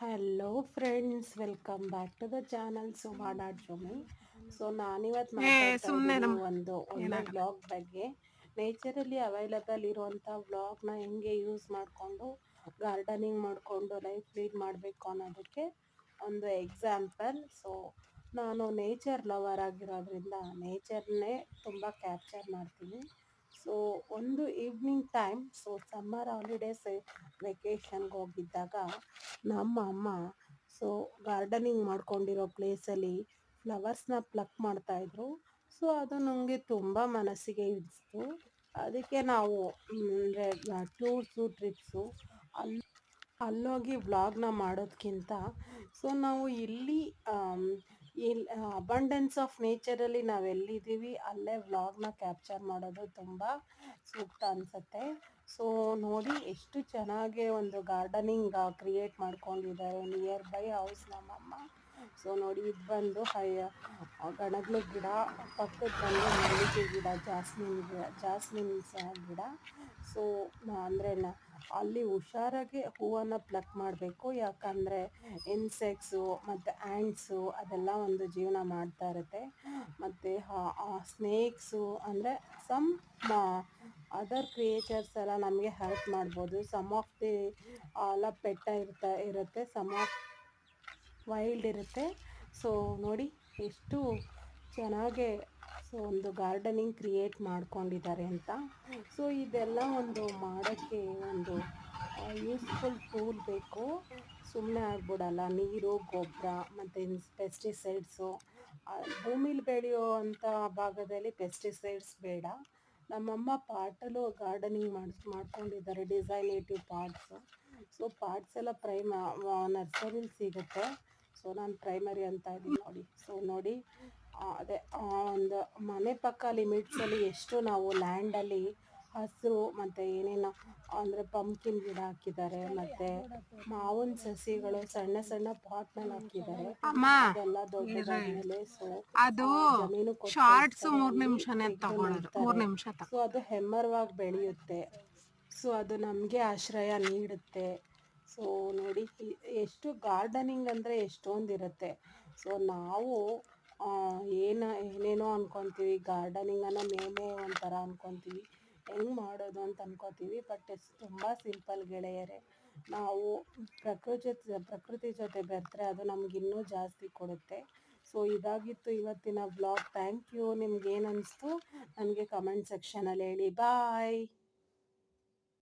Hello friends, welcome back to the channel Suma dot ಜೊಮಿ. So ನಾನಿವತ್ತು ಮಾತಾಡ್ತಾ ಸುಮ್ನೆ ಇದ್ದೀನಿ ನಮ್ ಒಂದು ಒಳ್ಳೆ ಏನಾಗಲ್ಲ. ವ್ಲಾಗ್ ಬಗ್ಗೆ. ನೇಚರಲ್ಲಿ ಅವೈಲಬಲ್ ಇರುವಂಥ ವ್ಲಾಗ್ನ ಹೆಂಗೆ ಯೂಸ್ ಮಾಡಿಕೊಂಡು ಗಾರ್ಡನಿಂಗ್ ಮಾಡಿಕೊಂಡು ಲೈಫ್ ಲೀಡ್ ಮಾಡಬೇಕು ಅನ್ನೋದಕ್ಕೆ ಒಂದು ಎಕ್ಸಾಂಪಲ್. ಸೊ ನಾನು ನೇಚರ್ ಲವರ್ ಆಗಿರೋದ್ರಿಂದ ನೇಚರ್ನೇ ತುಂಬ ಕ್ಯಾಪ್ಚರ್ ಮಾಡ್ತೀನಿ. ಸೊ ಒಂದು evening time, so summer holidays ವೆಕೇಷನ್ಗೆ ಹೋಗಿದ್ದಾಗ ನಮ್ಮ ಅಮ್ಮ ಸೊ ಗಾರ್ಡನಿಂಗ್ ಮಾಡ್ಕೊಂಡಿರೋ ಪ್ಲೇಸಲ್ಲಿ ಫ್ಲವರ್ಸ್ನ ಪ್ಲಕ್ ಮಾಡ್ತಾಯಿದ್ರು. ಸೊ ಅದು ನನಗೆ ತುಂಬ ಮನಸ್ಸಿಗೆ ಹಿಡಿಸ್ತು. ಅದಕ್ಕೆ ನಾವು ಅಂದರೆ ಟೂರ್ಸು ಟ್ರಿಪ್ಸು ಅಲ್ಲೋಗಿ ವ್ಲಾಗ್ನ ಮಾಡೋದಕ್ಕಿಂತ ಸೊ ನಾವು ಇಲ್ಲಿ ಅಬಂಡೆನ್ಸ್ ಆಫ್ ನೇಚರಲ್ಲಿ ನಾವು ಎಲ್ಲಿದ್ದೀವಿ ಅಲ್ಲೇ ವ್ಲಾಗ್ನ ಕ್ಯಾಪ್ಚರ್ ಮಾಡೋದು ತುಂಬ ಸೂಕ್ತ ಅನಿಸುತ್ತೆ. ಸೊ ನೋಡಿ ಎಷ್ಟು ಚೆನ್ನಾಗಿ ಒಂದು ಗಾರ್ಡನಿಂಗ್ ಕ್ರಿಯೇಟ್ ಮಾಡ್ಕೊಂಡಿದ್ದಾರೆ ನಿಯರ್ ಬೈ ಹೌಸ್ ನಮ್ಮಮ್ಮ. ಸೊ ನೋಡಿ, ಇದು ಬಂದು ಗಣಗ್ಲ ಗಿಡ, ಪಕ್ಕದ ಬಂದು ಮಲ್ಲಿಗೆ ಗಿಡ, ಜಾಸ್ಮಿನ್ ಗಿಡ. ಸೊ ಅಂದರೆ ಅಲ್ಲಿ ಹುಷಾರಾಗಿ ಹೂವನ್ನು ಪ್ಲಕ್ ಮಾಡಬೇಕು, ಯಾಕಂದರೆ ಇನ್ಸೆಕ್ಟ್ಸು ಮತ್ತು ಆ್ಯಂಟ್ಸು ಅದೆಲ್ಲ ಒಂದು ಜೀವನ ಮಾಡ್ತಾ ಇರುತ್ತೆ. ಮತ್ತು ಸ್ನೇಕ್ಸು ಅಂದರೆ ಸಮ್ ಅದರ್ ಕ್ರಿಯೇಚರ್ಸ್ ಎಲ್ಲ ನಮಗೆ ಹೆಲ್ಪ್ ಮಾಡ್ಬೋದು. ಸಮ್ ಆಫ್ ದಿ ಎಲ್ಲ ಪೆಟ್ಟ ಇರುತ್ತೆ, ಸಮ್ ಆಫ್ ವೈಲ್ಡ್ ಇರುತ್ತೆ. ಸೊ ನೋಡಿ ಎಷ್ಟು ಚೆನ್ನಾಗೆ ಸೊ ಒಂದು ಗಾರ್ಡನಿಂಗ್ ಕ್ರಿಯೇಟ್ ಮಾಡ್ಕೊಂಡಿದ್ದಾರೆ ಅಂತ. ಸೊ ಇದೆಲ್ಲ ಒಂದು ಮಾಡೋಕ್ಕೆ ಒಂದು ಯೂಸ್ಫುಲ್ ಟೂಲ್ ಬೇಕು. ಸುಮ್ಮನೆ ಆಗ್ಬಿಡಲ್ಲ. ನೀರು, ಗೊಬ್ಬರ ಮತ್ತು ಪೆಸ್ಟಿಸೈಡ್ಸು, ಭೂಮಿಲಿ ಬೆಳೆಯೋ ಅಂಥ ಭಾಗದಲ್ಲಿ ಪೆಸ್ಟಿಸೈಡ್ಸ್ ಬೇಡ. ನಮ್ಮಮ್ಮ ಪಾಟಲ್ಲೂ ಗಾರ್ಡನಿಂಗ್ ಮಾಡ್ಕೊಂಡಿದ್ದಾರೆ, ಡಿಸೈನೇಟಿವ್ ಪಾಟ್ಸು. ಸೊ ಪಾಟ್ಸ್ ಎಲ್ಲ ನರ್ಸರಿಲಿ ಸಿಗುತ್ತೆ. ಸೊ ನಾನು ಪ್ರೈಮರಿ ಅಂತ ಇದ್ದೀನಿ ನೋಡಿ. ಸೊ ನೋಡಿ, ಅದೇ ಒಂದು ಮನೆ ಪಕ್ಕ ಲಿಮಿಟ್ಸಲ್ಲಿ ಎಷ್ಟು ನಾವು ಲ್ಯಾಂಡಲ್ಲಿ ಹಸಿರು ಮತ್ತು ಏನೇನೋ ಅಂದರೆ ಪಂಪ್ಕಿನ್ ಗಿಡ ಹಾಕಿದ್ದಾರೆ, ಮತ್ತು ಮಾವಿನ ಸಸಿಗಳು ಸಣ್ಣ ಸಣ್ಣ ಪಾಟ್ನಲ್ಲಿ ಹಾಕಿದ್ದಾರೆ. ಅಮ್ಮ ಅದೆಲ್ಲ ದೊಡ್ಡದಾದ್ಮೇಲೆ ಸೊ ಅದು ಜಮೀನು ಶಾರ್ಟ್ಸ್ ಕೊಟ್ಟು 3 ನಿಮಿಷನೇ ತೆಗೆದು ತಗೊಳ್ಳೋದು, 3 ನೆಡ್ತಾರೆ. ನಿಮಿಷ ಸೊ ಅದು ಹೆಮ್ಮರವಾಗಿ ಬೆಳೆಯುತ್ತೆ. ಸೊ ಅದು ನಮಗೆ ಆಶ್ರಯ ನೀಡುತ್ತೆ. ಸೊ ನೋಡಿ ಎಷ್ಟು ಗಾರ್ಡನಿಂಗ್ ಅಂದರೆ ಎಷ್ಟೊಂದಿರುತ್ತೆ. ಸೊ ನಾವು ಏನೇನೋ ಅಂದ್ಕೊತೀವಿ, ಗಾರ್ಡನಿಂಗನ್ನು ಮೇಮೇ ಒಂಥರ ಅಂದ್ಕೊತೀವಿ, ಹೆಂಗೆ ಮಾಡೋದು ಅಂತ ಅಂದ್ಕೊತೀವಿ. ಬಟ್ ತುಂಬ ಸಿಂಪಲ್ ಗೆಳೆಯರೇ. ನಾವು ಪ್ರಕೃತಿ ಜೊತೆ ಬೆರೆತರೆ ಅದು ನಮ್ಗೆ ಇನ್ನೂ ಜಾಸ್ತಿ ಕೊಡುತ್ತೆ. ಸೊ ಇದಾಗಿತ್ತು ಇವತ್ತಿನ ವ್ಲಾಗ್. Thank you. ನಿಮ್ಗೇನು ಅನ್ನಿಸ್ತು ನನಗೆ ಕಮೆಂಟ್ ಸೆಕ್ಷನಲ್ಲಿ ಹೇಳಿ. ಬಾಯ್.